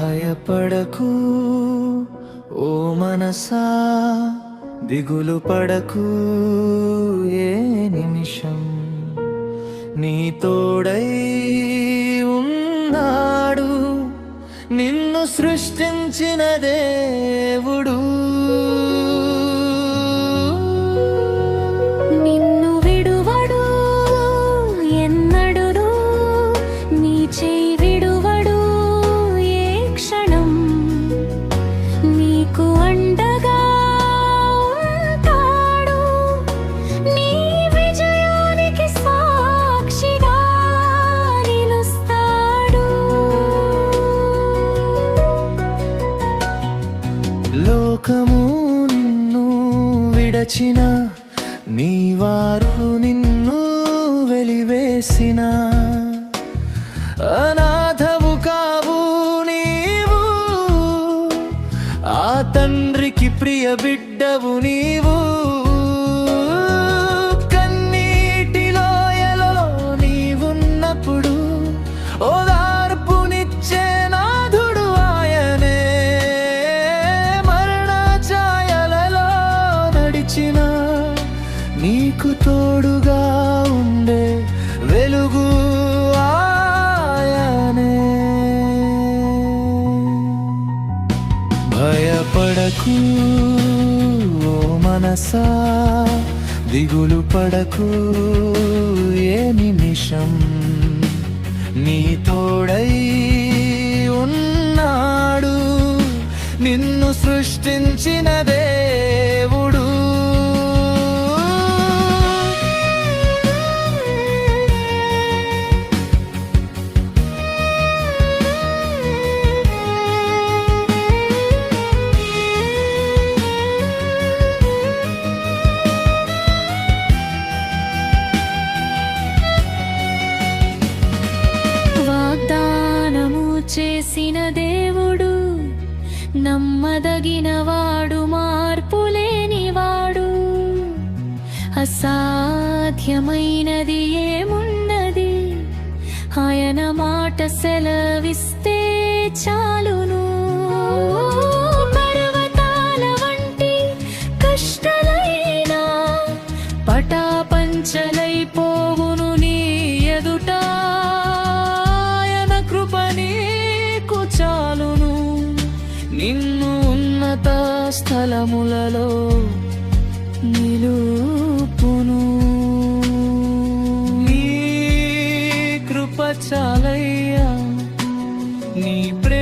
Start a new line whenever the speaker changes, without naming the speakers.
భయపడకు ఓ మనసా, దిగులు పడకు ఏ నిమిషం, నీ తోడై ఉన్నాడు నిన్ను సృష్టించిన దేవుడు.
నిన్ను విడువడు ఎన్నడును, నీ చేయి విడువడు ఏ క్షణం, నీకు అండగా ఉంటాడు, నీ విజయానికి సాక్షిగా నిలుస్తాడు.
లోకము నిన్ను విడచిన, నీ వారు నిన్ను వెలివేసిన, అనాథవు కావు నీవు, ఆ తండ్రికి ప్రియ బిడ్డవు నీవు. కన్నీటి లోయలో నీవున్నప్పుడు ఓదార్పునిచ్చే నాథుడు ఆయనే. మరణ ఛాయలలో నడిచిన, నీకు తోడుగా ఉండే వెలుగు ఆయనే. భయపడకు ఓ మనసా, దిగులు పడకు ఏ నిమిషం, నీ తోడై ఉన్నాడు నిన్ను సృష్టించిన దేవుడు.
వాగ్దానము చేసిన దేవుడు నమ్మదగినవాడు, మార్పులేనివాడు. అసాధ్యమైనది ఏమున్నది, ఆయన మాట సెలవిస్తే చాలును. పర్వతాల వంటి కష్టాలైనా పటాపంచలైపోవును నీ ఎదుట, ఆయన కృప నీకు చాలును, నిన్ను ఉన్నత స్థలములలో నిలుపును.
నీ కృప చాలయ్యా, నీ ప్రేమ